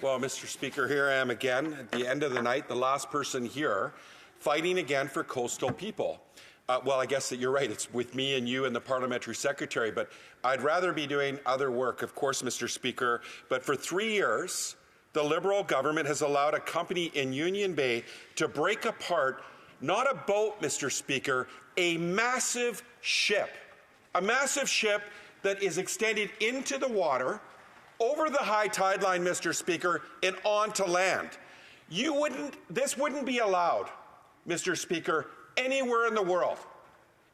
Well, Mr. Speaker, here I am again at the end of the night, the last person here, fighting again for coastal people. Well, I guess that you're right. It's with me and you and the parliamentary secretary, but I'd rather be doing other work, of course, Mr. Speaker. But for 3 years, the Liberal government has allowed a company in Union Bay to break apart not a boat, Mr. Speaker, a massive ship that is extended into the water, over the high tide line, Mr. Speaker, and onto land. This wouldn't be allowed, Mr. Speaker, anywhere in the world.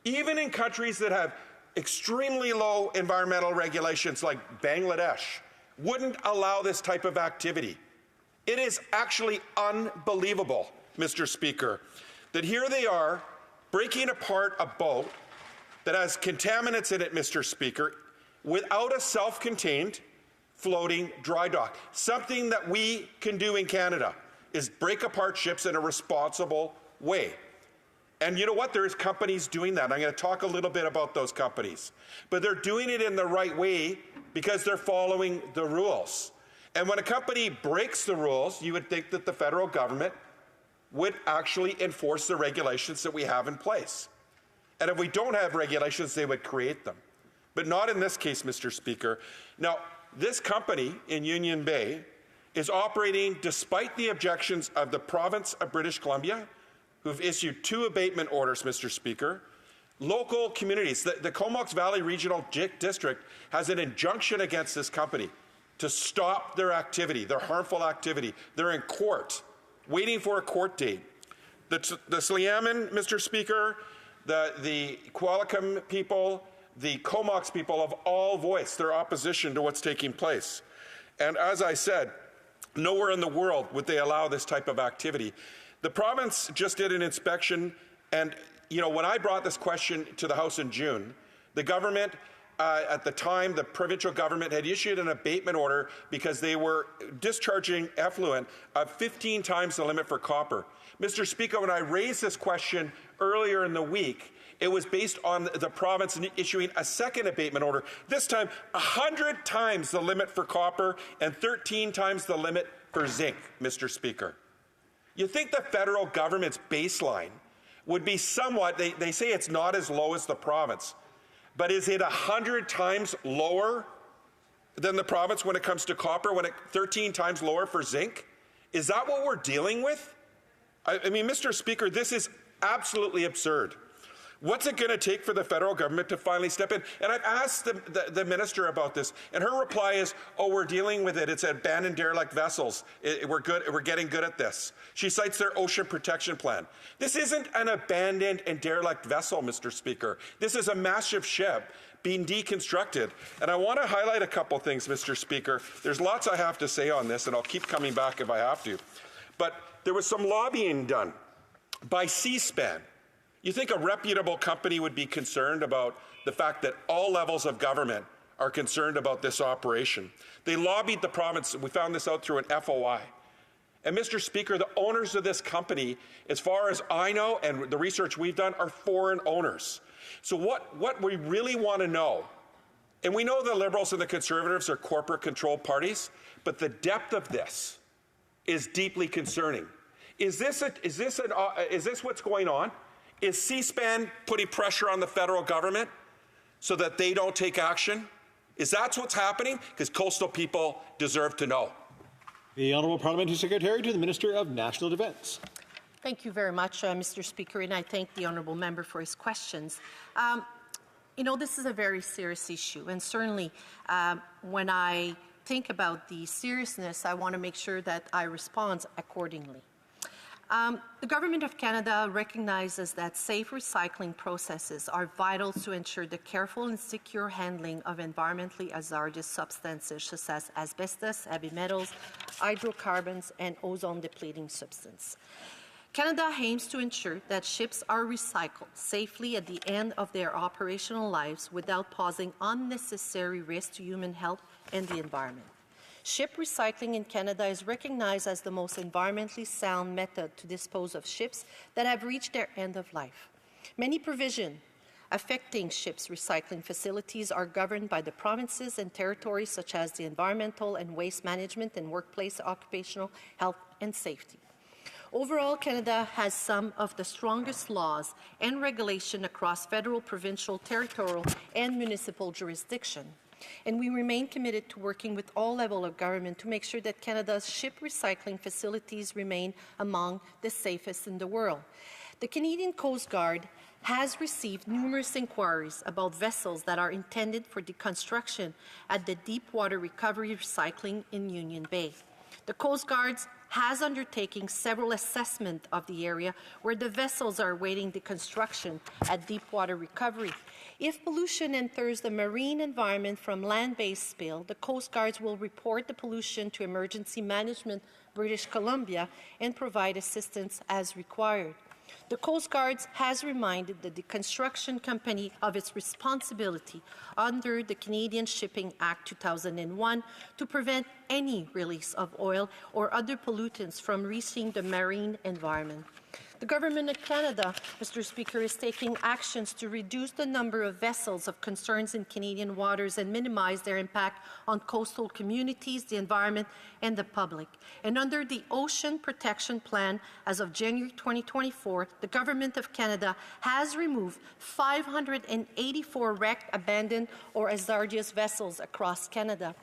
Even in countries that have extremely low environmental regulations like Bangladesh, wouldn't allow this type of activity. It is actually unbelievable, Mr. Speaker, that here they are breaking apart a boat that has contaminants in it, Mr. Speaker, without a self-contained floating dry dock. Something that we can do in Canada is break apart ships in a responsible way. And you know what? There's companies doing that. I'm going to talk a little bit about those companies. But they're doing it in the right way because they're following the rules. And when a company breaks the rules, you would think that the federal government would actually enforce the regulations that we have in place. And if we don't have regulations, they would create them. But not in this case, Mr. Speaker. Now, this company in Union Bay is operating despite the objections of the province of British Columbia, who've issued 2 abatement orders, Mr. Speaker. Local communities, the Comox Valley Regional District has an injunction against this company to stop their activity, their harmful activity. They're in court, waiting for a court date. The Sliammon, Mr. Speaker, the Qualicum people, the Comox people have all voiced their opposition to what's taking place. And as I said, nowhere in the world would they allow this type of activity. The province just did an inspection, and when I brought this question to the House in June, the government, at the time, the provincial government had issued an abatement order because they were discharging effluent of 15 times the limit for copper. Mr. Speaker, when I raised this question earlier in the week, it was based on the province issuing a second abatement order, this time 100 times the limit for copper and 13 times the limit for zinc, Mr. Speaker. You think the federal government's baseline would be somewhat, they say it's not as low as the province, but is it 100 times lower than the province when it comes to copper, 13 times lower for zinc? Is that what we're dealing with? I mean, Mr. Speaker, this is absolutely absurd. What's it going to take for the federal government to finally step in? And I've asked the minister about this, and her reply is, oh, we're dealing with it. It's abandoned derelict vessels. We're good. We're getting good at this. She cites their ocean protection plan. This isn't an abandoned and derelict vessel, Mr. Speaker. This is a massive ship being deconstructed. And I want to highlight a couple things, Mr. Speaker. There's lots I have to say on this, and I'll keep coming back if I have to. But there was some lobbying done by C-SPAN. You think a reputable company would be concerned about the fact that all levels of government are concerned about this operation? They lobbied the province. We found this out through an FOI. And Mr. Speaker, the owners of this company, as far as I know and the research we've done, are foreign owners. So what we really want to know, and we know the Liberals and the Conservatives are corporate-controlled parties, but the depth of this is deeply concerning. Is this what's going on? Is C-SPAN putting pressure on the federal government so that they don't take action? Is that what's happening? Because coastal people deserve to know. The Honourable Parliamentary Secretary to the Minister of National Defence. Thank you very much, Mr. Speaker, and I thank the Honourable Member for his questions. This is a very serious issue, and certainly when I think about the seriousness, I want to make sure that I respond accordingly. The Government of Canada recognizes that safe recycling processes are vital to ensure the careful and secure handling of environmentally hazardous substances such as asbestos, heavy metals, hydrocarbons, and ozone-depleting substances. Canada aims to ensure that ships are recycled safely at the end of their operational lives without causing unnecessary risk to human health and the environment. Ship recycling in Canada is recognized as the most environmentally sound method to dispose of ships that have reached their end of life. Many provisions affecting ships' recycling facilities are governed by the provinces and territories such as the Environmental and Waste Management and Workplace Occupational Health and Safety. Overall, Canada has some of the strongest laws and regulation across federal, provincial, territorial, and municipal jurisdiction. And we remain committed to working with all levels of government to make sure that Canada's ship recycling facilities remain among the safest in the world. The Canadian Coast Guard has received numerous inquiries about vessels that are intended for deconstruction at the Deepwater Recovery Recycling in Union Bay. The Coast Guard has undertaken several assessments of the area where the vessels are awaiting deconstruction at Deepwater Recovery. If pollution enters the marine environment from land-based spill, the Coast Guards will report the pollution to Emergency Management British Columbia and provide assistance as required. The Coast Guard has reminded the deconstruction company of its responsibility under the Canadian Shipping Act 2001 to prevent any release of oil or other pollutants from reaching the marine environment. The Government of Canada, Mr. Speaker, is taking actions to reduce the number of vessels of concerns in Canadian waters and minimize their impact on coastal communities, the environment, and the public. And under the Ocean Protection Plan, as of January 2024, the Government of Canada has removed 584 wrecked, abandoned, or hazardous vessels across Canada.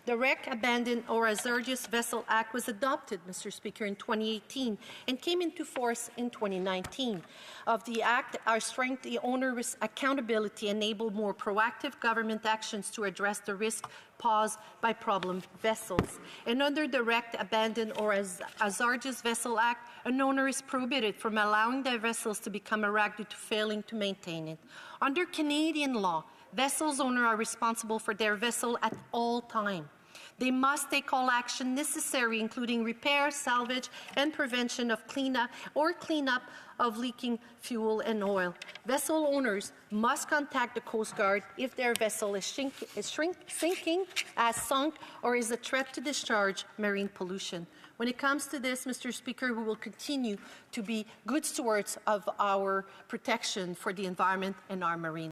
The Wreck, Abandoned, or Hazardous Vessel Act was adopted, Mr. Speaker, in 2018 and came into force in 2019. Of the Act, our strength, the owner's accountability enabled more proactive government actions to address the risk posed by problem vessels. And under the Wrecked, Abandoned, or Hazardous Vessel Act, an owner is prohibited from allowing their vessels to become a wreck due to failing to maintain it. Under Canadian law, vessels owners are responsible for their vessel at all times. They must take all action necessary, including repair, salvage, and prevention of cleanup of leaking fuel and oil. Vessel owners must contact the Coast Guard if their vessel is sinking, has sunk, or is a threat to discharge marine pollution. When it comes to this, Mr. Speaker, we will continue to be good stewards of our protection for the environment and our marine